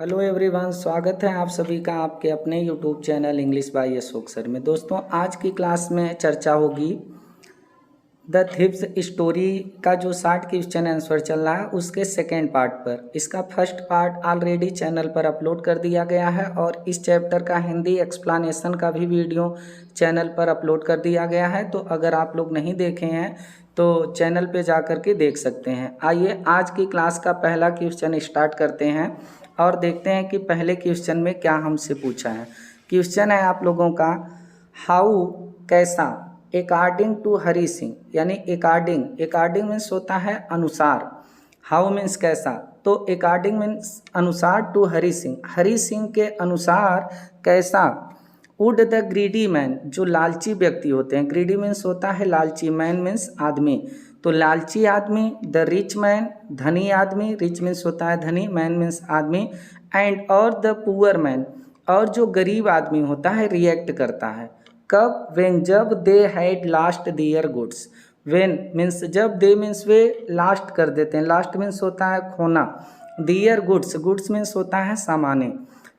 Hello everyone, स्वागत है आप सभी का आपके अपने YouTube channel English by Ashok sir में। दोस्तों, आज की क्लास में चर्चा होगी द थिप्स स्टोरी का जो 60 क्वेश्चन आंसर चल रहा है उसके सेकेंड पार्ट पर। इसका फर्स्ट पार्ट ऑलरेडी चैनल पर अपलोड कर दिया गया है और इस चैप्टर का हिंदी एक्सप्लेनेशन का भी वीडियो चैनल पर अपलोड कर दिया गया है। तो अगर आप लोग नहीं देखे हैं तो चैनल पे जा कर के देख सकते हैं। आइए आज की क्लास का पहला क्वेश्चन स्टार्ट करते हैं और देखते हैं कि पहले क्वेश्चन में क्या हमसे पूछा है। क्वेश्चन है आप लोगों का, हाउ कैसा, अकॉर्डिंग टू हरी सिंह, यानी अकॉर्डिंग मीन्स होता है अनुसार, हाउ मीन्स कैसा, तो अकॉर्डिंग मीन्स अनुसार टू हरी सिंह के अनुसार कैसा वुड द ग्रीडी मैन, जो लालची व्यक्ति होते हैं, ग्रीडी मीन्स होता है लालची, मैन मीन्स आदमी, तो लालची आदमी, द रिच मैन धनी आदमी, रिच मीन्स होता है धनी, मैन मीन्स आदमी, एंड और द पुअर मैन, और जो गरीब आदमी होता है रिएक्ट करता है कब, वेन जब they had lost their goods, when means जब, दे मीन्स वे लास्ट कर देते हैं, लास्ट मीन्स होता है खोना, दियर गुड्स मीन्स होता है सामाने।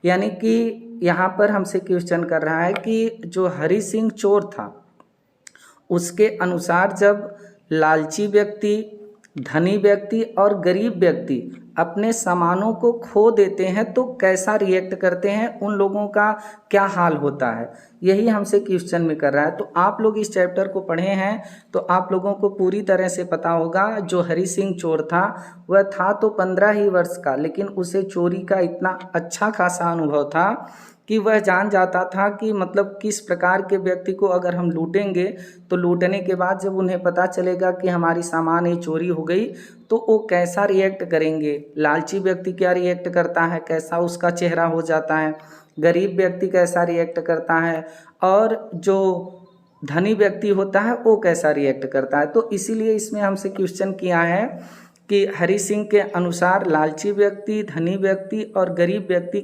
यानी कि यहाँ पर हमसे क्वेश्चन कर रहा है कि जो हरी सिंह चोर था उसके अनुसार जब लालची व्यक्ति, धनी व्यक्ति और गरीब व्यक्ति अपने सामानों को खो देते हैं तो कैसा रिएक्ट करते हैं, उन लोगों का क्या हाल होता है, यही हमसे क्वेश्चन में कर रहा है। तो आप लोग इस चैप्टर को पढ़े हैं तो आप लोगों को पूरी तरह से पता होगा। जो हरी सिंह चोर था वह था तो 15 ही वर्ष का, लेकिन उसे चोरी का इतना अच्छा खासा अनुभव था कि वह जान जाता था कि मतलब किस प्रकार के व्यक्ति को अगर हम लूटेंगे तो लूटने के बाद जब उन्हें पता चलेगा कि हमारी सामान ये चोरी हो गई तो वो कैसा रिएक्ट करेंगे। लालची व्यक्ति क्या रिएक्ट करता है, कैसा उसका चेहरा हो जाता है, गरीब व्यक्ति कैसा रिएक्ट करता है, और जो धनी व्यक्ति होता है वो कैसा रिएक्ट करता है। तो इसीलिए इसमें हमसे क्वेश्चन किया है कि हरी सिंह के अनुसार लालची व्यक्ति, धनी व्यक्ति और गरीब व्यक्ति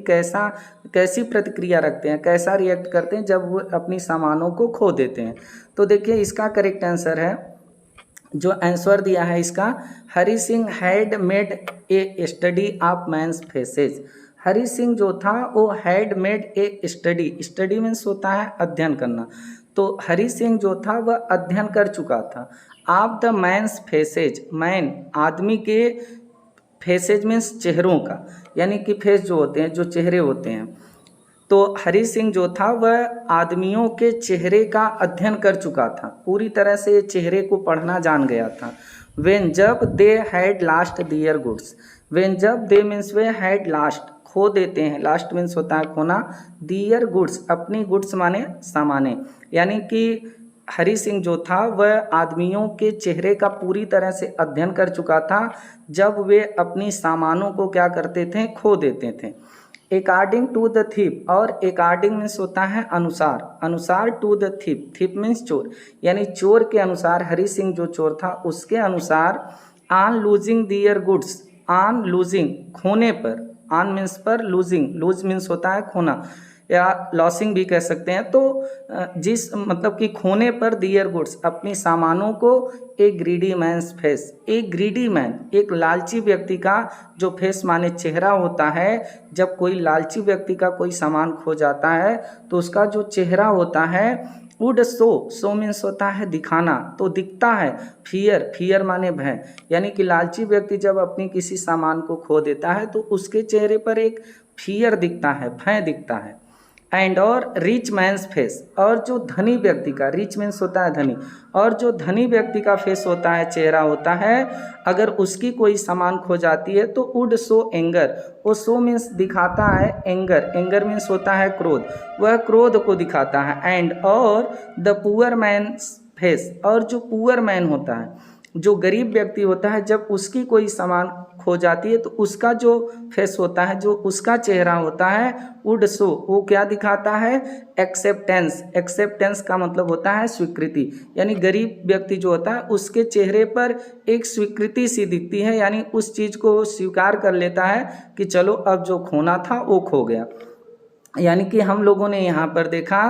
कैसी प्रतिक्रिया रखते हैं, कैसा रिएक्ट करते हैं जब वो अपनी सामानों को खो देते हैं। तो देखिए इसका करेक्ट आंसर है, जो आंसर दिया है इसका, Hari Singh had made a study of mans faces. Hari Singh जो था वो had made a study means होता है अध्ययन करना, तो हरी सिंह जो था वह अध्ययन कर चुका था of the man's faces, man आदमी के, फेसेज मीन्स चेहरों का, यानी कि फेस जो होते हैं, जो चेहरे होते हैं, तो हरी सिंह जो था वह आदमियों के चेहरे का अध्ययन कर चुका था, पूरी तरह से चेहरे को पढ़ना जान गया था। वेन जब they had lost their goods, when जब दे मीन्स वे हैड लास्ट खो देते हैं, लास्ट मीन्स होता है खोना, दियर गुड्स अपनी गुड्स माने सामाने, यानी कि हरी सिंह जो था वह आदमियों के चेहरे का पूरी तरह से अध्ययन कर चुका था जब वे अपनी सामानों को क्या करते थे, खो देते थे। अकॉर्डिंग टू द थीप, और अकॉर्डिंग मीन्स होता है अनुसार, अनुसार to the thief, thief means चोर, यानी चोर के अनुसार, हरी सिंह जो चोर था उसके अनुसार, on losing their goods, on losing खोने पर, ऑन मीन्स पर, लूजिंग लूज मीन्स होता है खोना या लॉसिंग भी कह सकते हैं, तो जिस मतलब कि खोने पर दियर गुड्स अपनी सामानों को, एक ग्रीडी मैन्स फेस, एक ग्रीडी मैन एक लालची व्यक्ति का जो फेस माने चेहरा होता है, जब कोई लालची व्यक्ति का कोई सामान खो जाता है तो उसका जो चेहरा होता है, वुड सो मीन्स होता है दिखाना, तो दिखता है, फियर माने भय, यानी कि लालची व्यक्ति जब अपनी किसी सामान को खो देता है तो उसके चेहरे पर एक फियर दिखता है, भय दिखता है। एंड और रिच मैन्स फेस, और जो धनी व्यक्ति का, रिच मीन्स होता है धनी, और जो धनी व्यक्ति का फेस होता है, चेहरा होता है, अगर उसकी कोई सामान खो जाती है तो वुड सो एंगर, वो सो मीन्स दिखाता है, एंगर मीन्स होता है क्रोध, वह क्रोध को दिखाता है। एंड और द पुअर मैन्स फेस, और जो पुअर मैन होता है, जो गरीब व्यक्ति होता है, जब उसकी कोई सामान खो जाती है तो उसका जो फेस होता है, जो उसका चेहरा होता है, वुड सो वो क्या दिखाता है, एक्सेप्टेंस, एक्सेप्टेंस का मतलब होता है स्वीकृति, यानी गरीब व्यक्ति जो होता है उसके चेहरे पर एक स्वीकृति सी दिखती है, यानी उस चीज़ को स्वीकार कर लेता है कि चलो अब जो खोना था वो खो गया। यानी कि हम लोगों ने यहाँ पर देखा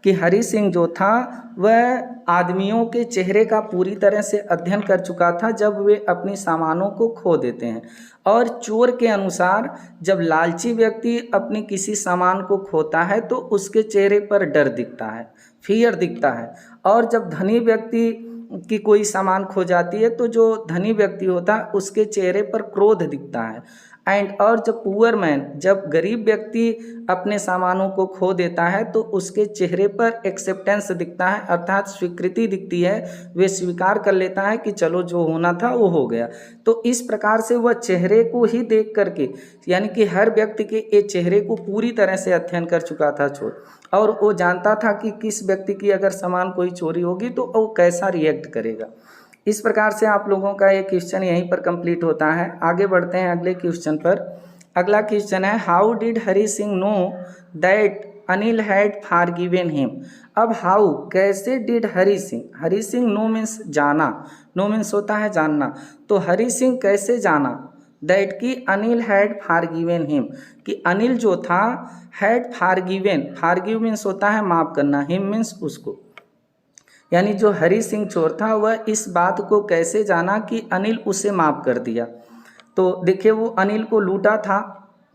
कि हरि सिंह जो था वह आदमियों के चेहरे का पूरी तरह से अध्ययन कर चुका था जब वे अपनी सामानों को खो देते हैं। और चोर के अनुसार जब लालची व्यक्ति अपनी किसी सामान को खोता है तो उसके चेहरे पर डर दिखता है, फियर दिखता है। और जब धनी व्यक्ति की कोई सामान खो जाती है तो जो धनी व्यक्ति होता है उसके चेहरे पर क्रोध दिखता है। और जब पुअर मैन, जब गरीब व्यक्ति अपने सामानों को खो देता है तो उसके चेहरे पर एक्सेप्टेंस दिखता है, अर्थात स्वीकृति दिखती है। वे स्वीकार कर लेता है कि चलो जो होना था वो हो गया। तो इस प्रकार से वह चेहरे को ही देख करके, यानी कि हर व्यक्ति के ये चेहरे को पूरी तरह से अध्ययन कर चुका था चोर, और वो जानता था कि किस व्यक्ति की अगर सामान कोई चोरी होगी तो वो कैसा रिएक्ट करेगा। इस प्रकार से आप लोगों का ये क्वेश्चन यहीं पर कंप्लीट होता है। आगे बढ़ते हैं अगले क्वेश्चन पर। अगला क्वेश्चन है, how did Hari Singh know that Anil had forgiven him. अब हाउ, कैसे did Hari Singh know means जाना, नो मीन्स होता है जानना। तो हरि सिंह कैसे जाना दैट कि अनिल हैड फॉरगिवन हिम, कि अनिल जो था हैड फॉरगिव मीन्स होता है माफ़ करना, हिम मीन्स उसको। यानी जो हरि सिंह चोर था वह इस बात को कैसे जाना कि अनिल उसे माफ़ कर दिया। तो देखिए वो अनिल को लूटा था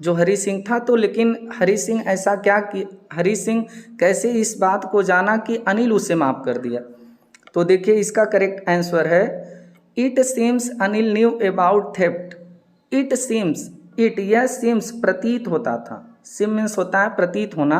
जो हरि सिंह था, तो लेकिन हरि सिंह ऐसा क्या कि हरि सिंह कैसे इस बात को जाना कि अनिल उसे माफ़ कर दिया। तो देखिए इसका करेक्ट आंसर है, it seems Anil knew about theft. It seems, it यह सीम्स प्रतीत होता था, सिम मीन्स होता है प्रतीत होना।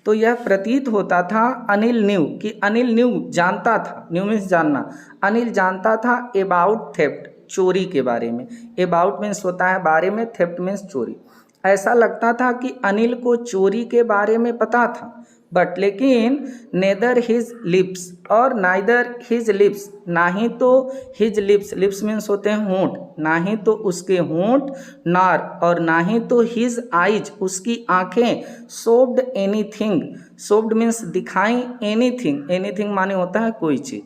तो यह प्रतीत होता था अनिल न्यू, कि अनिल न्यू जानता था, न्यू मीन्स जानना, अनिल जानता था अबाउट थेफ्ट चोरी के बारे में। अबाउट मीन्स होता है बारे में, थेफ्ट मीन्स चोरी। ऐसा लगता था कि अनिल को चोरी के बारे में पता था, बट लेकिन नेदर हिज लिप्स और नाइदर हिज लिप्स, ना ही तो हिज लिप्स, लिप्स मीन्स होते हैं होंठ, ना ही तो उसके होंठ, नार और ना ही तो हिज आइज उसकी आंखें, सोब्ड एनीथिंग, सोब्ड मीन्स दिखाई, एनीथिंग, एनीथिंग माने होता है कोई चीज़,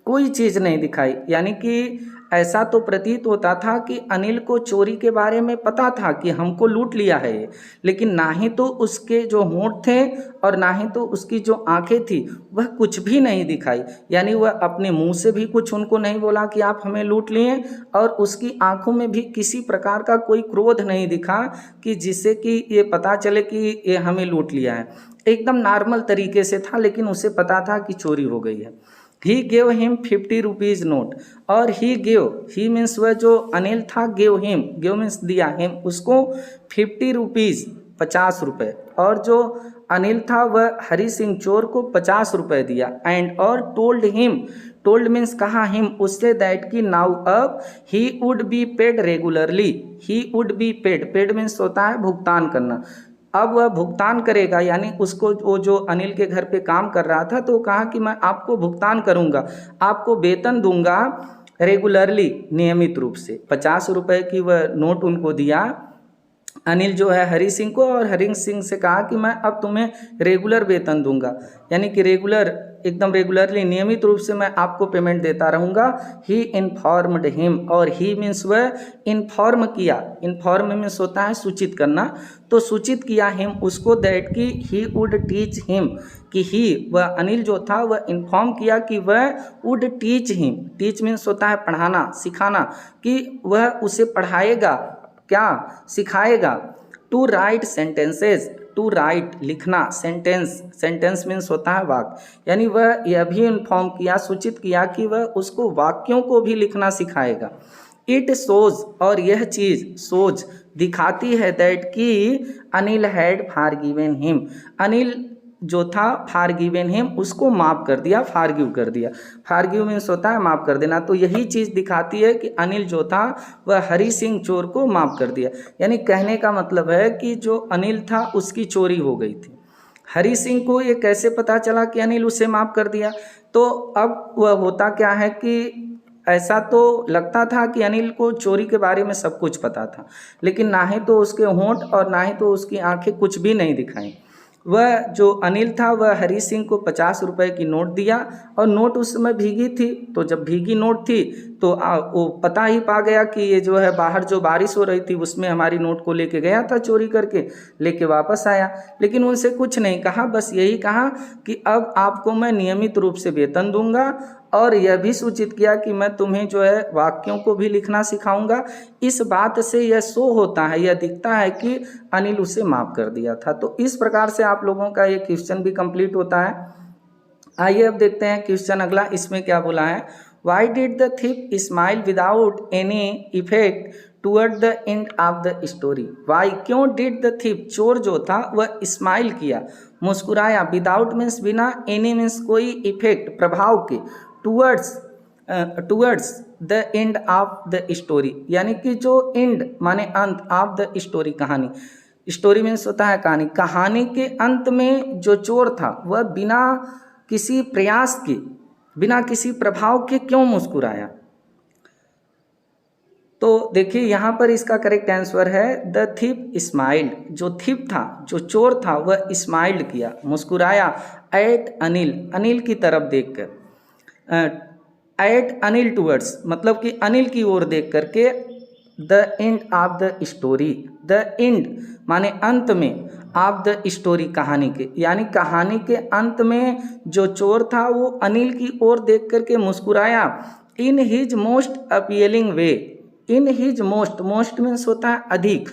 कोई चीज़ नहीं दिखाई। यानी कि ऐसा तो प्रतीत होता था कि अनिल को चोरी के बारे में पता था कि हमको लूट लिया है ये, लेकिन ना ही तो उसके जो होंठ थे और ना ही तो उसकी जो आंखें थी वह कुछ भी नहीं दिखाई। यानी वह अपने मुंह से भी कुछ उनको नहीं बोला कि आप हमें लूट लिए, और उसकी आंखों में भी किसी प्रकार का कोई क्रोध नहीं दिखा कि जिससे कि ये पता चले कि ये हमें लूट लिया है। एकदम नॉर्मल तरीके से था, लेकिन उसे पता था कि चोरी हो गई है। He gave him 50 rupees note, और ही गेव, ही मीन्स वह जो अनिल था, गेव हिम, गेव मीन्स दिया, हिम उसको 50 रुपीज़ 50 रुपये, और जो अनिल था वह हरि सिंह चोर को 50 रुपये दिया। एंड और टोल्ड हिम, टोल्ड मीन्स कहा, हिम उससे, दैट की नाउ अब he would be paid regularly, he would be paid, paid means होता है भुगतान करना, अब वह भुगतान करेगा। यानी उसको वो जो अनिल के घर पे काम कर रहा था तो कहा कि मैं आपको भुगतान करूंगा, आपको वेतन दूंगा रेगुलरली, नियमित रूप से। 50 रुपये की वह नोट उनको दिया अनिल जो है हरि सिंह को, और हरि सिंह से कहा कि मैं अब तुम्हें रेगुलर वेतन दूंगा, यानी कि रेगुलर, एकदम रेगुलरली, नियमित रूप से मैं आपको पेमेंट देता रहूँगा। ही इन्फॉर्म्ड हिम, और ही मीन्स वह इन्फॉर्म किया, इन्फॉर्म मीन्स होता है सूचित करना, तो सूचित किया हिम उसको, दैट कि ही वुड टीच हिम, कि ही वह अनिल जो था वह इन्फॉर्म किया कि वह would teach him, teach means होता है पढ़ाना, सिखाना, कि वह उसे पढ़ाएगा, क्या सिखाएगा। To write sentences, to write लिखना, सेंटेंस, सेंटेंस मीन्स होता है वाक्य, यानी वह यह भी इन्फॉर्म किया, सूचित किया कि वह उसको वाक्यों को भी लिखना सिखाएगा। इट शोज, और यह चीज़ शोज दिखाती है, दैट कि Anil had forgiven him, Anil जो था फॉरगिवन हिम उसको माफ़ कर दिया, फॉरगिव कर दिया, फॉरगिव मीन्स होता है माफ़ कर देना। तो यही चीज़ दिखाती है कि अनिल जो था वह हरि सिंह चोर को माफ़ कर दिया। यानी कहने का मतलब है कि जो अनिल था उसकी चोरी हो गई थी। हरि सिंह को ये कैसे पता चला कि अनिल उसे माफ़ कर दिया? तो अब वह होता क्या है कि ऐसा तो लगता था कि अनिल को चोरी के बारे में सब कुछ पता था, लेकिन ना ही तो उसके होंठ और ना ही तो उसकी आंखें कुछ भी नहीं दिखाई। वह जो अनिल था वह हरी सिंह को 50 रुपए की नोट दिया, और नोट उस समय भीगी थी, तो जब भीगी नोट थी तो वो पता ही पा गया कि ये जो है बाहर जो बारिश हो रही थी उसमें हमारी नोट को लेके गया था, चोरी करके लेके वापस आया। लेकिन उनसे कुछ नहीं कहा, बस यही कहा कि अब आपको मैं नियमित रूप से वेतन दूंगा, और यह भी सूचित किया कि मैं तुम्हें जो है वाक्यों को भी लिखना सिखाऊंगा। इस बात से यह शो होता है, यह दिखता है कि अनिल उसे माफ़ कर दिया था। तो इस प्रकार से आप लोगों का ये क्वेश्चन भी कंप्लीट होता है। आइए अब देखते हैं क्वेश्चन अगला, इसमें क्या बोला है। Why did the thief smile without any effect toward the end of the story. Why, क्यों, डिड द थिप, चोर जो था वह स्माइल किया, मुस्कुराया, विदाउट मीन्स बिना, एनी मीन्स कोई, इफेक्ट प्रभाव के, towards the end of the story, यानी कि जो एंड माने अंत, ऑफ द स्टोरी कहानी, स्टोरी मीन्स होता है कहानी, कहानी के अंत में जो चोर था वह बिना किसी प्रयास के, बिना किसी प्रभाव के क्यों मुस्कुराया। तो देखिए यहाँ पर इसका करेक्ट आंसर है द थिप स्माइल्ड। जो थिप था, जो चोर था, वह स्माइल्ड किया, मुस्कुराया, एट अनिल, अनिल की तरफ देखकर, एट अनिल टूवर्ड्स मतलब कि अनिल की ओर देख करके, the end of the story, the end माने अंत में, ऑफ द स्टोरी कहानी के, यानी कहानी के अंत में जो चोर था वो अनिल की ओर देख करके मुस्कुराया, in his most appealing way, in his most, most means होता है अधिक,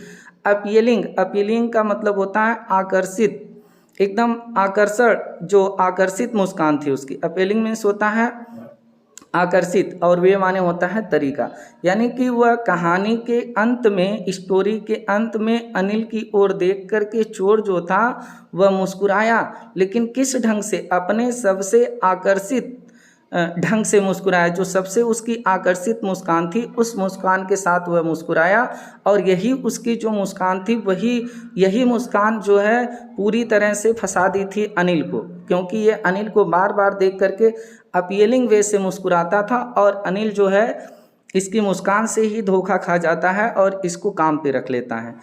अपीलिंग, अपीलिंग का मतलब होता है आकर्षित, एकदम आकर्षण, जो आकर्षित मुस्कान थी उसकी, अपीलिंग मीन्स होता है आकर्षित, और वे माने होता है तरीका, यानी कि वह कहानी के अंत में, स्टोरी के अंत में अनिल की ओर देख कर के चोर जो था वह मुस्कुराया, लेकिन किस ढंग से, अपने सबसे आकर्षित ढंग से मुस्कुराया, जो सबसे उसकी आकर्षित मुस्कान थी उस मुस्कान के साथ वह मुस्कुराया, और यही उसकी जो मुस्कान थी यही मुस्कान जो है पूरी तरह से फंसा दी थी अनिल को, क्योंकि ये अनिल को बार बार देख करके अपीलिंग वे से मुस्कुराता था, और अनिल जो है इसकी मुस्कान से ही धोखा खा जाता है और इसको काम पे रख लेता है।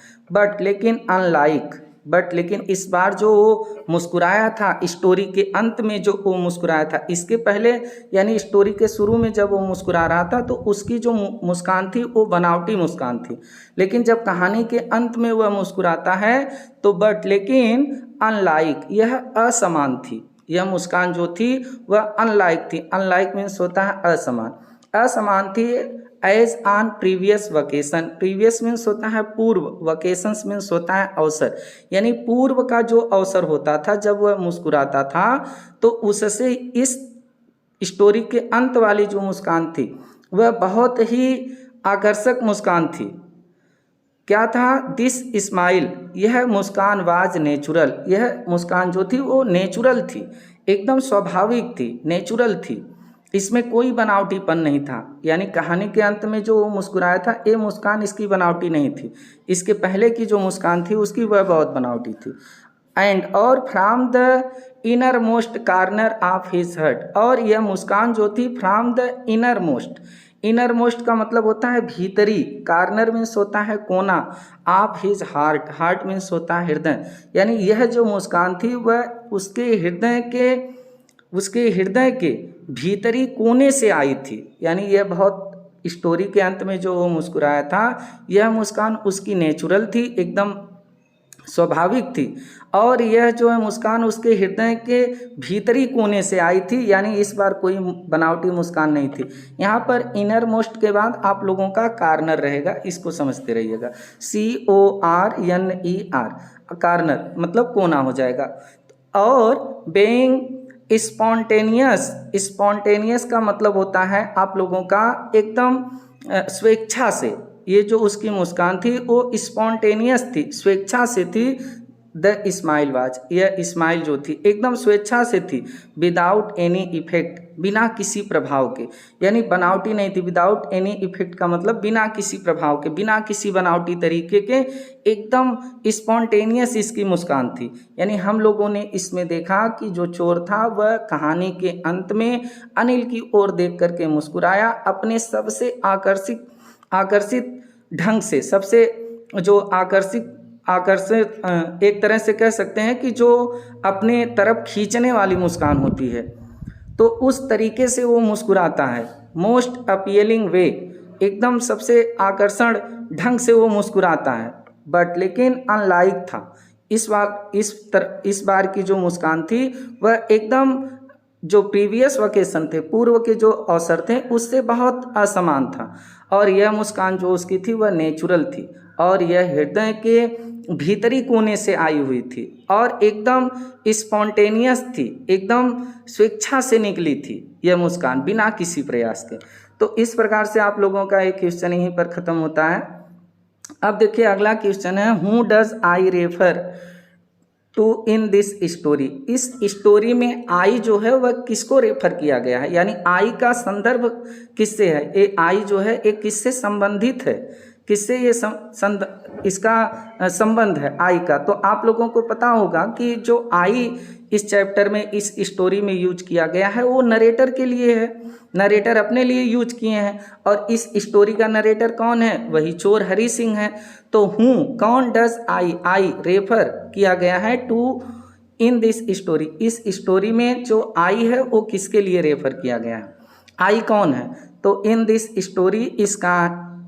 बट लेकिन इस बार जो वो मुस्कुराया था स्टोरी के अंत में, जो वो मुस्कुराया था, इसके पहले यानी स्टोरी के शुरू में जब वो मुस्कुरा रहा था तो उसकी जो मुस्कान थी वो बनावटी मुस्कान थी, लेकिन जब कहानी के अंत में वह मुस्कुराता है तो बट लेकिन अनलाइक, यह असमान थी, यह मुस्कान जो थी वह अनलाइक थी, अनलाइक मीन्स होता है असमान, असमान थी, as on previous vacation, previous means होता है पूर्व, वकेशंस मीन्स होता है अवसर, यानी पूर्व का जो अवसर होता था जब वह मुस्कुराता था तो उससे इस स्टोरी के अंत वाली जो मुस्कान थी वह बहुत ही आकर्षक मुस्कान थी। क्या था, दिस स्माइल, यह मुस्कान वाज नेचुरल, यह मुस्कान जो थी वो नेचुरल थी, एकदम स्वाभाविक थी, नेचुरल थी, इसमें कोई बनावटीपन नहीं था, यानी कहानी के अंत में जो वो मुस्कुराया था ये मुस्कान इसकी बनावटी नहीं थी, इसके पहले की जो मुस्कान थी उसकी वह बहुत बनावटी थी। एंड और from the inner most corner of his heart, और यह मुस्कान जो थी from the inner most, inner most का मतलब होता है भीतरी, कार्नर मीन्स होता है कोना, of his heart, heart means होता है हृदय, यानी यह जो मुस्कान थी वह उसके हृदय के भीतरी कोने से आई थी, यानी यह बहुत स्टोरी के अंत में जो वो मुस्कुराया था यह मुस्कान उसकी नेचुरल थी, एकदम स्वाभाविक थी, और यह जो है मुस्कान उसके हृदय के भीतरी कोने से आई थी, यानी इस बार कोई बनावटी मुस्कान नहीं थी। यहाँ पर इनर मोस्ट के बाद आप लोगों का कार्नर रहेगा, इसको समझते रहिएगा, CORNER, कार्नर मतलब कोना हो जाएगा। और बेइंग स्पॉन्टेनियस, स्पॉन्टेनियस का मतलब होता है आप लोगों का एकदम स्वेच्छा से, ये जो उसकी मुस्कान थी वो स्पॉन्टेनियस थी, स्वेच्छा से थी, द स्माइल वाज, यह स्माइल जो थी एकदम स्वेच्छा से थी, विदाउट एनी इफेक्ट, बिना किसी प्रभाव के, यानी बनावटी नहीं थी, विदाउट एनी इफेक्ट का मतलब बिना किसी प्रभाव के, बिना किसी बनावटी तरीके के, एकदम स्पॉन्टेनियस इसकी मुस्कान थी। यानी हम लोगों ने इसमें देखा कि जो चोर था वह कहानी के अंत में अनिल की ओर देख करके मुस्कुराया, अपने सबसे आकर्षित ढंग से, सबसे जो आकर्षित, एक तरह से कह सकते हैं कि जो अपने तरफ खींचने वाली मुस्कान होती है, तो उस तरीके से वो मुस्कुराता है। मोस्ट अपीलिंग वे, एकदम सबसे आकर्षण ढंग से वो मुस्कुराता है। बट लेकिन अनलाइक था, इस बार की जो मुस्कान थी वह एकदम जो प्रीवियस वेकेशन थे, पूर्व के जो अवसर थे, उससे बहुत असमान था। और यह मुस्कान जो उसकी थी वह नेचुरल थी और यह हृदय के भीतरी कोने से आई हुई थी और एकदम स्पॉन्टेनियस थी, एकदम स्वेच्छा से निकली थी यह मुस्कान, बिना किसी प्रयास के। तो इस प्रकार से आप लोगों का एक क्वेश्चन यहीं पर ख़त्म होता है। अब देखिए अगला क्वेश्चन है, who does I refer to in this story. इस स्टोरी में आई जो है वह किसको रेफर किया गया है, यानी आई का संदर्भ किससे है, ये आई जो है एक किससे संबंधित है, किससे ये इसका संबंध है आई का। तो आप लोगों को पता होगा कि जो आई इस चैप्टर में, इस स्टोरी में यूज किया गया है वो नरेटर के लिए है, नरेटर अपने लिए यूज किए हैं। और इस स्टोरी का नरेटर कौन है, वही चोर हरि सिंह है। तो हूँ कौन डज आई रेफर किया गया है टू इन दिस स्टोरी, इस स्टोरी में जो आई है वो किसके लिए रेफर किया गया है, आई कौन है। तो इन दिस स्टोरी,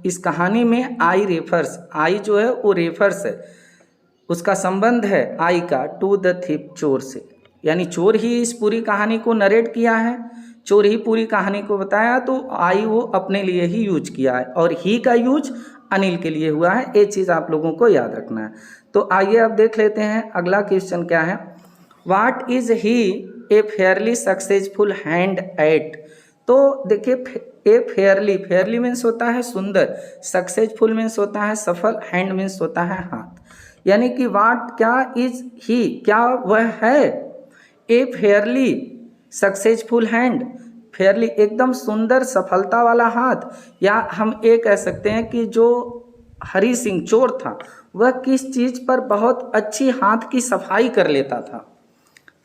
इस कहानी में आई रेफर्स, आई जो है वो रेफर्स है, उसका संबंध है आई का टू द थिप, चोर से, यानी चोर ही इस पूरी कहानी को नरेट किया है, चोर ही पूरी कहानी को बताया, तो आई वो अपने लिए ही यूज किया है और ही का यूज अनिल के लिए हुआ है। ये चीज़ आप लोगों को याद रखना है। तो आइए अब देख लेते हैं अगला क्वेश्चन क्या है, what is he A Fairlie successful hand eight. तो देखिए ए फेयरली मीन्स होता है सुंदर, सक्सेसफुल मीन्स होता है सफल, हैंड मीन्स होता है हाथ, यानी कि वाट क्या इज ही, क्या वह है, ए फेयरली सक्सेसफुल हैंड, फेयरली एकदम सुंदर सफलता वाला हाथ। या हम ये कह सकते हैं कि जो हरि सिंह चोर था वह किस चीज़ पर बहुत अच्छी हाथ की सफाई कर लेता था,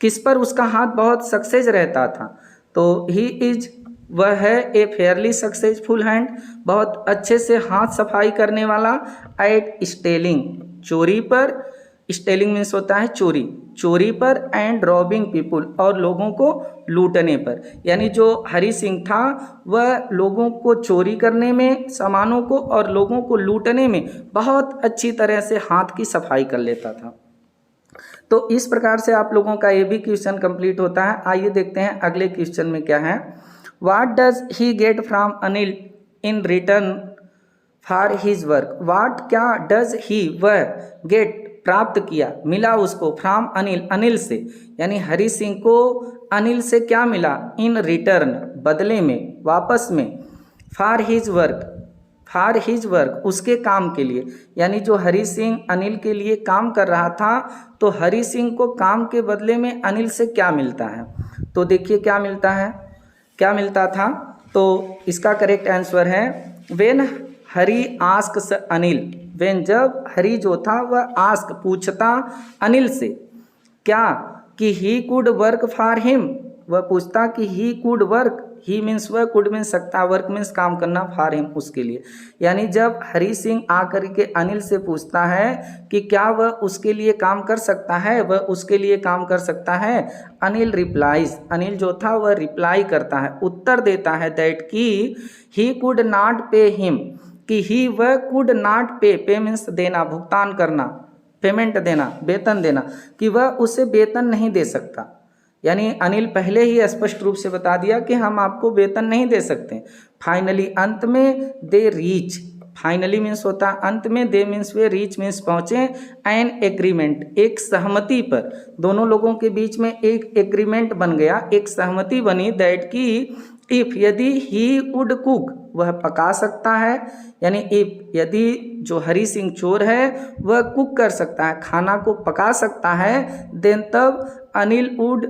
किस पर उसका हाथ बहुत सक्सेस रहता था। तो ही इज, वह है ए फेयरली सक्सेसफुल हैंड, बहुत अच्छे से हाथ सफाई करने वाला, एट स्टेलिंग, चोरी पर, स्टेलिंग मीन्स होता है चोरी, चोरी पर, एंड रॉबिंग पीपुल, और लोगों को लूटने पर। यानी जो हरि सिंह था वह लोगों को चोरी करने में, सामानों को और लोगों को लूटने में बहुत अच्छी तरह से हाथ की सफाई कर लेता था। तो इस प्रकार से आप लोगों का ये भी क्वेश्चन कंप्लीट होता है। आइए देखते हैं अगले क्वेश्चन में क्या है, what does he get from Anil in return for his work. What क्या, डज ही वह, गेट प्राप्त किया, मिला उसको, फ्रॉम अनिल, अनिल से, यानी हरि सिंह को अनिल से क्या मिला, इन रिटर्न बदले में, वापस में, for his work, for his work उसके काम के लिए, यानी जो हरि सिंह अनिल के लिए काम कर रहा था, तो हरि सिंह को काम के बदले में अनिल से क्या मिलता है। तो देखिए क्या मिलता है, क्या मिलता था। तो इसका करेक्ट आंसर है when Hari asks Anil, when जब हरि जो था वह आस्क पूछता अनिल से, क्या कि he could work for him, वह पूछता कि he could work, he means वह, कुड मीन्स सकता, वर्क मीन्स काम करना, फॉर हिम उसके लिए। यानी जब हरि सिंह आकर के अनिल से पूछता है कि क्या वह उसके लिए काम कर सकता है, वह उसके लिए काम कर सकता है, अनिल रिप्लाइज, अनिल जो था वह रिप्लाई करता है, उत्तर देता है दैट कि he could not pay him, कि ही वह कुड नॉट पे, पे मीन्स देना, भुगतान करना, पेमेंट देना, वेतन देना, कि वह उसे वेतन नहीं दे सकता। यानी अनिल पहले ही स्पष्ट रूप से बता दिया कि हम आपको वेतन नहीं दे सकते। फाइनली अंत में दे रीच, फाइनली मीन्स होता है अंत में, दे मीन्स वे, रीच मीन्स पहुँचे, एन एग्रीमेंट एक सहमति पर, दोनों लोगों के बीच में एक एग्रीमेंट बन गया, एक सहमति बनी, दैट की इफ यदि ही वुड कुक वह पका सकता है, यानी इफ यदि जो हरि सिंह चोर है वह कुक कर सकता है, खाना को पका सकता है, देन तब अनिल वुड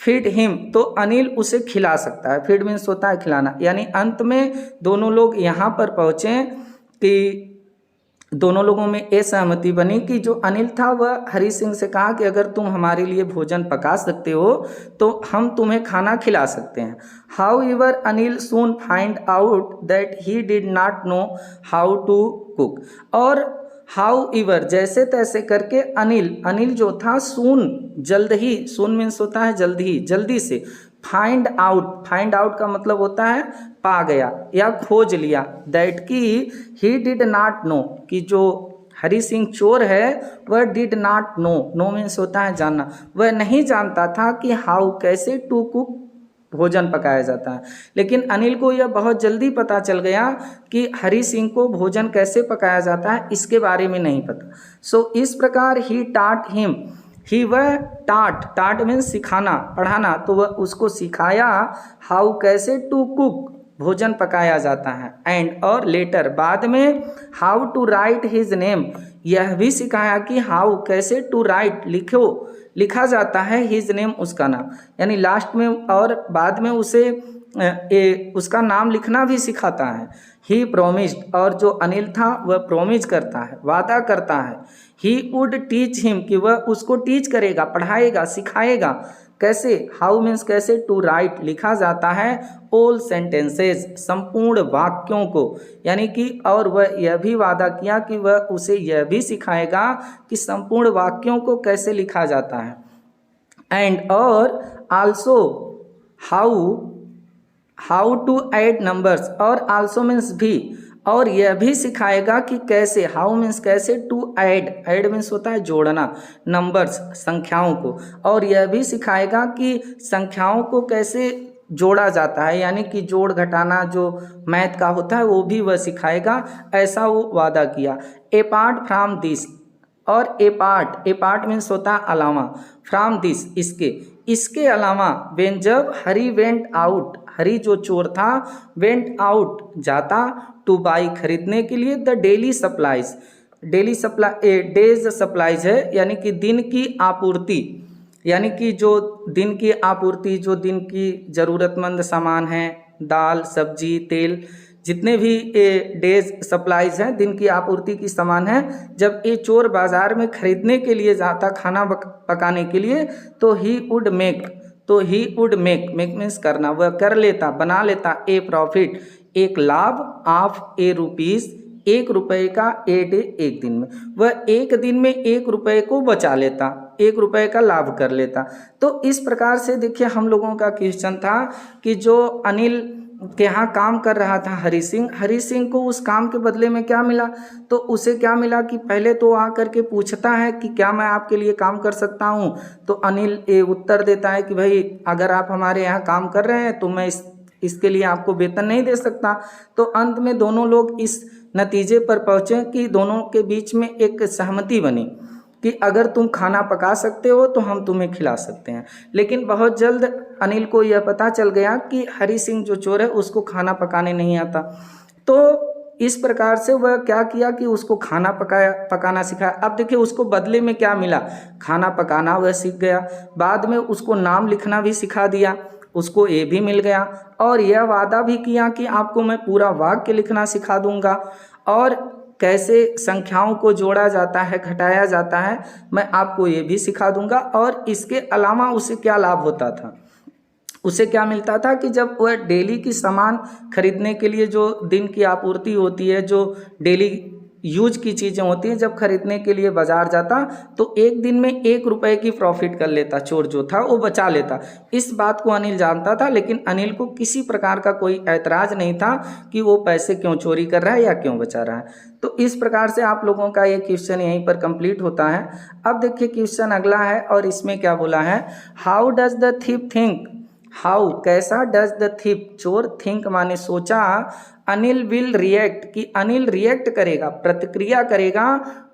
फीड हिम, तो अनिल उसे खिला सकता है, फीड मीन्स होता है खिलाना। यानी अंत में दोनों लोग यहाँ पर पहुँचे कि दोनों लोगों में ये सहमति बनी कि जो अनिल था वह हरि सिंह से कहा कि अगर तुम हमारे लिए भोजन पका सकते हो तो हम तुम्हें खाना खिला सकते हैं। However Anil soon find out that he did not know how to cook, और हाउ इवर जैसे तैसे करके अनिल जो था सून जल्द ही, सून मीन्स होता है जल्द ही, जल्दी से, फाइंड आउट का मतलब होता है पा गया या खोज लिया, दैट की ही डिड नॉट नो कि जो हरि सिंह चोर है वह डिड नॉट नो मीन्स होता है जानना, वह नहीं जानता था कि हाउ कैसे टू कुक भोजन पकाया जाता है। लेकिन अनिल को यह बहुत जल्दी पता चल गया कि हरि सिंह को भोजन कैसे पकाया जाता है इसके बारे में नहीं पता। सो इस प्रकार ही टाट हिम, ही वह टाट मीन्स सिखाना पढ़ाना, तो वह उसको सिखाया हाउ कैसे टू कुक भोजन पकाया जाता है, एंड और लेटर बाद में how to write his name, यह भी सिखाया कि हाउ कैसे टू राइट लिखा जाता है हिज नेम उसका नाम, यानी लास्ट में और बाद में उसे उसका नाम लिखना भी सिखाता है। ही प्रोमिस्ड और जो अनिल था वह प्रोमिस करता है, वादा करता है, ही वुड टीच हिम कि वह उसको टीच करेगा, पढ़ाएगा, सिखाएगा, कैसे, हाउ मीन्स कैसे टू राइट लिखा जाता है ऑल सेंटेंसेस संपूर्ण वाक्यों को, यानी कि और वह यह भी वादा किया कि वह उसे यह भी सिखाएगा कि संपूर्ण वाक्यों को कैसे लिखा जाता है, एंड और also how to add numbers, और आल्सो मीन्स भी, और यह भी सिखाएगा कि कैसे, हाउ मीन्स कैसे टू ऐड मीन्स होता है जोड़ना, नंबर्स संख्याओं को, और यह भी सिखाएगा कि संख्याओं को कैसे जोड़ा जाता है, यानी कि जोड़ घटाना जो मैथ का होता है वो भी वह सिखाएगा, ऐसा वो वादा किया। अपार्ट फ्रॉम दिस, और ए पार्ट मीन्स होता है अलावा, फ्रॉम दिस इसके अलावा, वेन जब हरी वेंट आउट, हरी जो चोर था वेंट आउट जाता, टू बाई खरीदने के लिए, द डेली सप्लाईज है यानी कि दिन की आपूर्ति, यानी कि जो दिन की ज़रूरतमंद सामान हैं, दाल सब्जी तेल जितने भी डेज सप्लाईज हैं, दिन की आपूर्ति की सामान है, जब ये चोर बाज़ार में खरीदने के लिए जाता खाना पकाने के लिए, तो ही वुड मेक मीन्स करना, वह कर लेता, बना लेता, ए प्रॉफिट एक लाभ, ऑफ ए रुपीज़ एक रुपये का, ए डे एक दिन में, वह एक दिन में 1 रुपये को बचा लेता, 1 रुपये का लाभ कर लेता। तो इस प्रकार से देखिए हम लोगों का क्वेश्चन था कि जो अनिल के यहाँ काम कर रहा था हरि सिंह को उस काम के बदले में क्या मिला, तो उसे क्या मिला कि पहले तो आकर के पूछता है कि क्या मैं आपके लिए काम कर सकता हूँ, तो अनिल ये उत्तर देता है कि भाई अगर आप हमारे यहाँ काम कर रहे हैं तो मैं इसके लिए आपको वेतन नहीं दे सकता। तो अंत में दोनों लोग इस नतीजे पर पहुँचे कि दोनों के बीच में एक सहमति बनी कि अगर तुम खाना पका सकते हो तो हम तुम्हें खिला सकते हैं। लेकिन बहुत जल्द अनिल को यह पता चल गया कि हरि सिंह जो चोर है उसको खाना पकाने नहीं आता, तो इस प्रकार से वह क्या किया कि उसको खाना पकाना सिखाया। अब देखिए उसको बदले में क्या मिला, खाना पकाना वह सीख गया, बाद में उसको नाम लिखना भी सिखा दिया, उसको ये भी मिल गया, और यह वादा भी किया कि आपको मैं पूरा वाक्य लिखना सिखा दूंगा, और कैसे संख्याओं को जोड़ा जाता है, घटाया जाता है, मैं आपको ये भी सिखा दूंगा। और इसके अलावा उसे क्या लाभ होता था, उसे क्या मिलता था कि जब वह डेली की सामान खरीदने के लिए जो दिन की आपूर्ति होती है, जो डेली यूज की चीज़ें होती हैं, जब खरीदने के लिए बाजार जाता तो एक दिन में 1 रुपये की प्रॉफिट कर लेता, चोर जो था वो बचा लेता। इस बात को अनिल जानता था, लेकिन अनिल को किसी प्रकार का कोई ऐतराज़ नहीं था कि वो पैसे क्यों चोरी कर रहा है या क्यों बचा रहा है। तो इस प्रकार से आप लोगों का ये क्वेश्चन यहीं पर कंप्लीट होता है। अब देखिए क्वेश्चन अगला है, और इसमें क्या बोला है, how does the thief think, how कैसा, डज द थीप चोर, थिंक माने सोचा, अनिल विल रिएक्ट कि अनिल रिएक्ट करेगा, प्रतिक्रिया करेगा,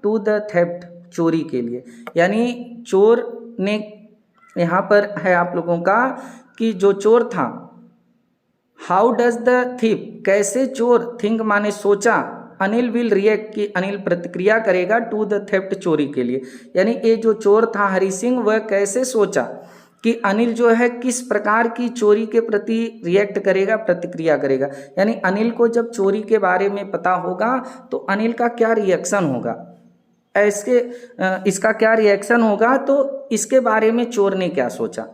टू द थेफ्ट चोरी के लिए। यानी चोर ने, यहाँ पर है आप लोगों का कि जो चोर था, हाउ डज द थीप कैसे चोर, थिंक माने सोचा, अनिल विल रिएक्ट कि अनिल प्रतिक्रिया करेगा, टू द थेफ्ट चोरी के लिए। यानी ये जो चोर था हरि सिंह वह कैसे सोचा कि अनिल जो है किस प्रकार की चोरी के प्रति रिएक्ट करेगा, प्रतिक्रिया करेगा। यानी अनिल को जब चोरी के बारे में पता होगा तो अनिल का क्या रिएक्शन होगा, इसका क्या रिएक्शन होगा, तो इसके बारे में चोर ने क्या सोचा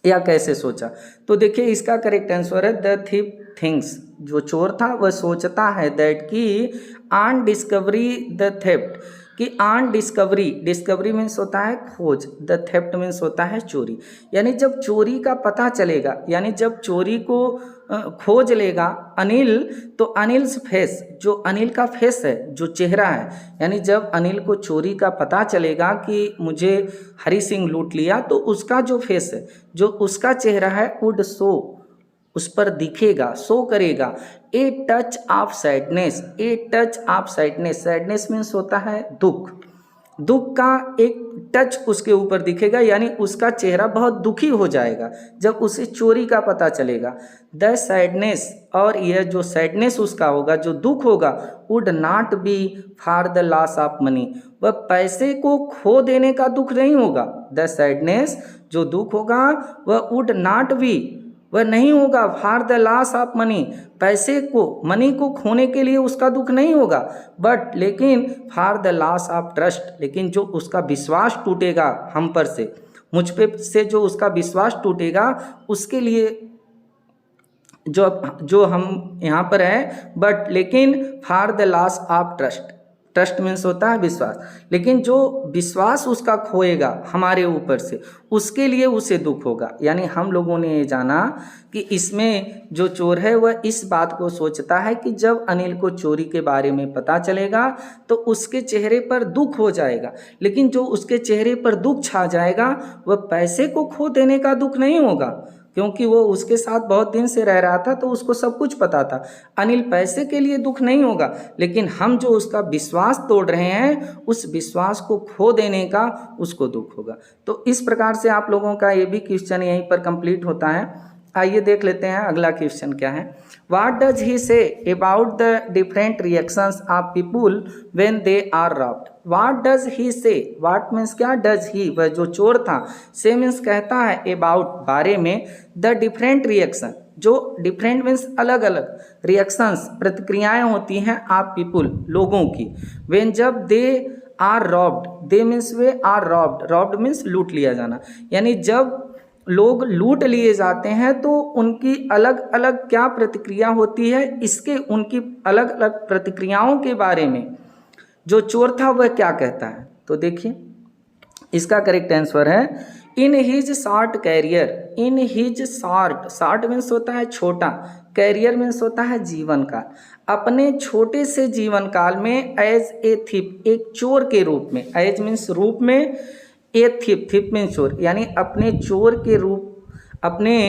या कैसे सोचा। तो देखिए इसका करेक्ट आंसर है द थीप थिंग्स, जो चोर था वह सोचता है दैट कि ऑन डिस्कवरी द थेफ्ट, कि ऑन डिस्कवरी, डिस्कवरी मीन्स होता है खोज, द थेफ्ट मीन्स होता है चोरी। यानी जब चोरी का पता चलेगा, यानी जब चोरी को खोज लेगा अनिल, तो अनिल्स फेस, जो अनिल का फेस है, जो चेहरा है, यानी जब अनिल को चोरी का पता चलेगा कि मुझे हरी सिंह लूट लिया, तो उसका जो फेस है, जो उसका चेहरा है, वुड शो, उस पर दिखेगा, शो करेगा a touch of sadness, a touch of sadness, sadness means होता है दुख, दुख का एक टच उसके ऊपर दिखेगा, यानी उसका चेहरा बहुत दुखी हो जाएगा जब उसे चोरी का पता चलेगा। द सैडनेस, और यह जो सैडनेस उसका होगा, जो दुख होगा, would not be for the loss of money, वह पैसे को खो देने का दुख नहीं होगा। द सैडनेस, जो दुख होगा, वह वुड नॉट बी, वह नहीं होगा for the loss of money, पैसे को, मनी को खोने के लिए उसका दुख नहीं होगा, बट लेकिन for the loss of trust, लेकिन जो उसका विश्वास टूटेगा हम पर से, मुझ पे से जो उसका विश्वास टूटेगा, उसके लिए जो हम यहाँ पर है, बट लेकिन for the loss of trust, trust means होता है विश्वास, लेकिन जो विश्वास उसका खोएगा हमारे ऊपर से, उसके लिए उसे दुख होगा। यानी हम लोगों ने ये जाना कि इसमें जो चोर है वह इस बात को सोचता है कि जब अनिल को चोरी के बारे में पता चलेगा तो उसके चेहरे पर दुख हो जाएगा, लेकिन जो उसके चेहरे पर दुख छा जाएगा वह पैसे को खो देने का दुख नहीं होगा, क्योंकि वो उसके साथ बहुत दिन से रह रहा था तो उसको सब कुछ पता था। अनिल पैसे के लिए दुख नहीं होगा, लेकिन हम जो उसका विश्वास तोड़ रहे हैं, उस विश्वास को खो देने का उसको दुख होगा। तो इस प्रकार से आप लोगों का ये भी क्वेश्चन यहीं पर कंप्लीट होता है। आइए देख लेते हैं अगला क्वेश्चन क्या है। What does he say about the different reactions of people when they are robbed. What does he say, what means क्या, डज ही, वह जो चोर था, से मीन्स कहता है अबाउट, बारे में, द डिफरेंट रिएक्शन, जो डिफरेंट मीन्स अलग अलग, रिएक्शंस प्रतिक्रियाएं होती हैं आप पीपुल, लोगों की, व्हेन जब they are robbed, they means वे आर रॉब्ड, रॉब्ड मीन्स लूट लिया जाना, यानी जब लोग लूट लिए जाते हैं तो उनकी अलग अलग क्या प्रतिक्रिया होती है, इसके उनकी अलग अलग प्रतिक्रियाओं के बारे में जो चोर था वह क्या कहता है। तो देखिए इसका करेक्ट आंसर है in his short career, in his short, short means होता है छोटा, कैरियर मीन्स होता है जीवन काल, अपने छोटे से जीवन काल में, एज ए थीप, एक चोर के रूप में, एज मीन्स रूप में, ए थिप, थिप मीन्स चोर, यानी अपने चोर के रूप, अपने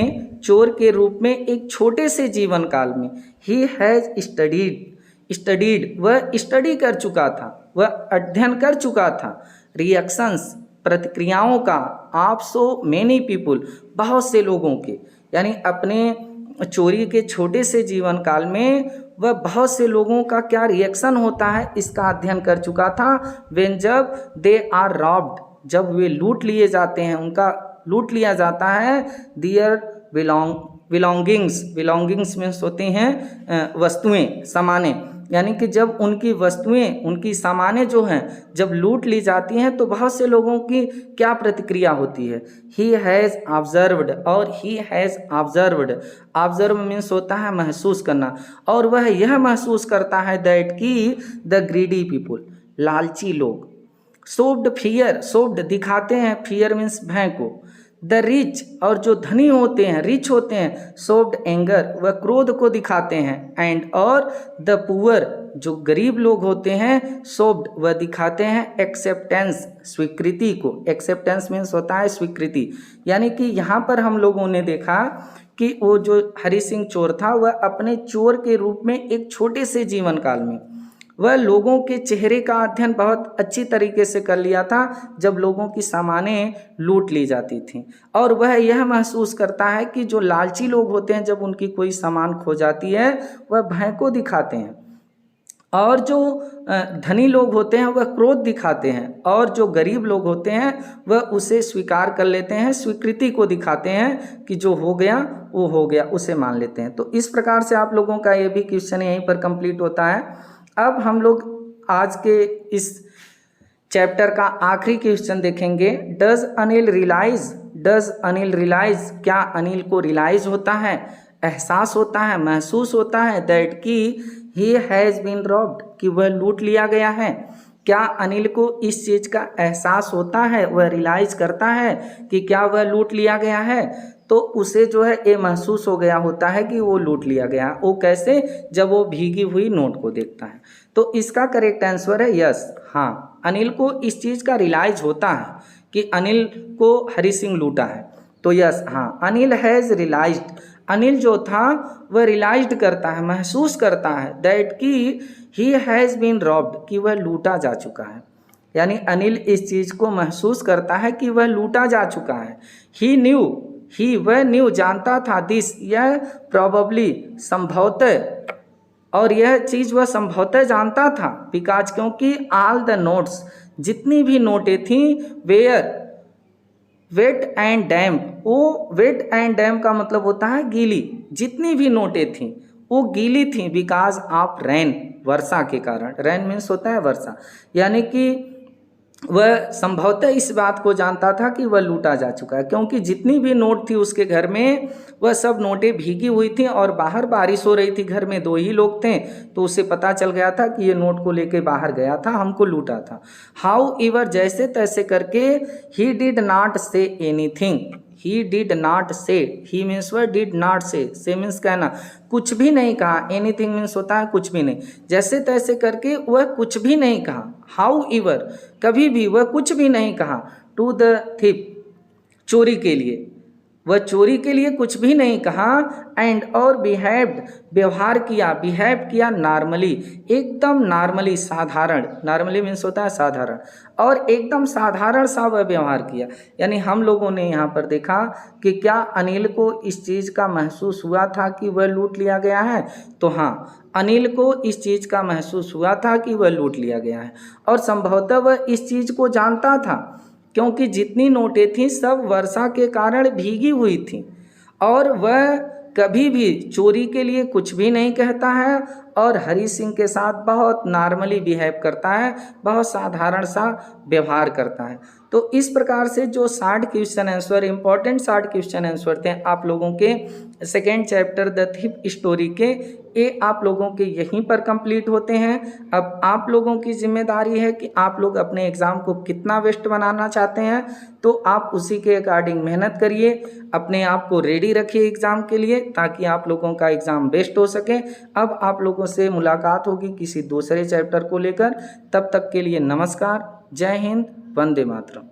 चोर के रूप में एक छोटे से जीवन काल में, ही हैज़ स्टडीड, स्टडीड, वह स्टडी कर चुका था, वह अध्ययन कर चुका था, रिएक्शंस प्रतिक्रियाओं का, ऑफ सो मेनी पीपुल, बहुत से लोगों के, यानी अपने चोरी के छोटे से जीवन काल में वह बहुत से लोगों का क्या रिएक्शन होता है इसका अध्ययन कर चुका था। व्हेन जब दे आर रॉब्ड, जब वे लूट लिए जाते हैं, उनका लूट लिया जाता है, दियर बिलोंगिंग्स, बिलोंगिंग्स मीन्स होते हैं वस्तुएं, सामानें, यानी कि जब उनकी वस्तुएं, उनकी सामानें जो हैं जब लूट ली जाती हैं तो बहुत से लोगों की क्या प्रतिक्रिया होती है। ही हैज़ ऑब्जर्व्ड, और he has observed, observe means होता है महसूस करना, और वह यह महसूस करता है दैट कि द ग्रीडी पीपुल, लालची लोग, शोव्ड फियर, शोव्ड दिखाते हैं, फियर मीन्स भय को, द रिच, और जो धनी होते हैं, रिच होते हैं, शोव्ड एंगर, वह क्रोध को दिखाते हैं, एंड और द पुअर, जो गरीब लोग होते हैं, शोव्ड, वह दिखाते हैं एक्सेप्टेंस, स्वीकृति को, एक्सेप्टेंस मीन्स होता है स्वीकृति, यानी कि यहाँ पर हम लोगों ने देखा कि वो जो हरि सिंह चोर था वह अपने चोर के रूप में एक छोटे से जीवन काल में वह लोगों के चेहरे का अध्ययन बहुत अच्छी तरीके से कर लिया था जब लोगों की सामानें लूट ली जाती थीं, और वह यह महसूस करता है कि जो लालची लोग होते हैं जब उनकी कोई सामान खो जाती है वह भय को दिखाते हैं, और जो धनी लोग होते हैं वह क्रोध दिखाते हैं, और जो गरीब लोग होते हैं वह उसे स्वीकार कर लेते हैं, स्वीकृति को दिखाते हैं कि जो हो गया वो हो गया, उसे मान लेते हैं। तो इस प्रकार से आप लोगों का ये भी क्वेश्चन यहीं पर कंप्लीट होता है। अब हम लोग आज के इस चैप्टर का आखिरी क्वेश्चन देखेंगे। Does Anil realise, does Anil realise, क्या अनिल को रियलाइज होता है एहसास होता है, महसूस होता है दैट कि ही हैज़ बीन रॉब्ड, कि वह लूट लिया गया है। क्या अनिल को इस चीज़ का एहसास होता है, वह रियलाइज़ करता है कि क्या वह लूट लिया गया है, तो उसे जो है ये महसूस हो गया होता है कि वो लूट लिया गया। वो कैसे? जब वो भीगी हुई नोट को देखता है। तो इसका करेक्ट आंसर है यस, हाँ, अनिल को इस चीज़ का रियलाइज होता है कि अनिल को हरी सिंह लूटा है। तो यस, हाँ, अनिल हैज़ रियलाइज्ड, अनिल जो था वह रियलाइज्ड करता है, महसूस करता है दैट कि ही हैज़ बीन रॉब्ड, कि वह लूटा जा चुका है। यानी अनिल इस चीज़ को महसूस करता है कि वह लूटा जा चुका है। ही न्यू, ही वह न्यू जानता था, दिस यह, प्रोबेबली संभवतः, और यह चीज़ वह संभवतः जानता था, बिकॉज क्योंकि ऑल द नोट्स, जितनी भी नोटें थीं, वेयर वेट एंड डैम्प, वो वेट एंड डैम्प का मतलब होता है गीली, जितनी भी नोटें थीं वो गीली थीं बिकॉज ऑफ रेन, वर्षा के कारण। रेन मीन्स होता है वर्षा, यानी कि वह संभवतः इस बात को जानता था कि वह लूटा जा चुका है, क्योंकि जितनी भी नोट थी उसके घर में वह सब नोटें भीगी हुई थी और बाहर बारिश हो रही थी, घर में 2 ही लोग थे, तो उसे पता चल गया था कि ये नोट को लेके बाहर गया था, हमको लूटा था। हाउ एवर, जैसे तैसे करके, ही did not say anything, he did not से, ही मीन्स वह डिड नॉट से मीन्स कहना, कुछ भी नहीं कहा, एनीथिंग मीन्स होता है कुछ भी नहीं, जैसे तैसे करके वह कुछ भी नहीं कहा। हाउ एवर, कभी भी वह कुछ भी नहीं कहा, टू द थिप, चोरी के लिए, वह चोरी के लिए कुछ भी नहीं कहा, एंड और बिहेव्ड, व्यवहार किया, बिहेव किया नॉर्मली, एकदम नॉर्मली, साधारण, नॉर्मली मीन्स होता है साधारण, और एकदम साधारण सा वह व्यवहार किया। यानी हम लोगों ने यहाँ पर देखा कि क्या अनिल को इस चीज़ का महसूस हुआ था कि वह लूट लिया गया है, तो हाँ, अनिल को इस चीज़ का महसूस हुआ था कि वह लूट लिया गया है, और संभवतः वह इस चीज़ को जानता था क्योंकि जितनी नोटें थीं सब वर्षा के कारण भीगी हुई थीं, और वह कभी भी चोरी के लिए कुछ भी नहीं कहता है, और हरी सिंह के साथ बहुत नॉर्मली बिहेव करता है, बहुत साधारण सा व्यवहार करता है। तो इस प्रकार से जो 60 question answer, important 60 question answer थे आप लोगों के सेकेंड चैप्टर द थिप स्टोरी के, ये आप लोगों के यहीं पर कंप्लीट होते हैं। अब आप लोगों की जिम्मेदारी है कि आप लोग अपने एग्ज़ाम को कितना बेस्ट बनाना चाहते हैं, तो आप उसी के अकॉर्डिंग मेहनत करिए, अपने आप को रेडी रखिए एग्ज़ाम के लिए, ताकि आप लोगों का एग्ज़ाम बेस्ट हो सके। अब आप लोगों से मुलाकात होगी किसी दूसरे चैप्टर को लेकर, तब तक के लिए नमस्कार, जय हिंद, वंदे मातरम।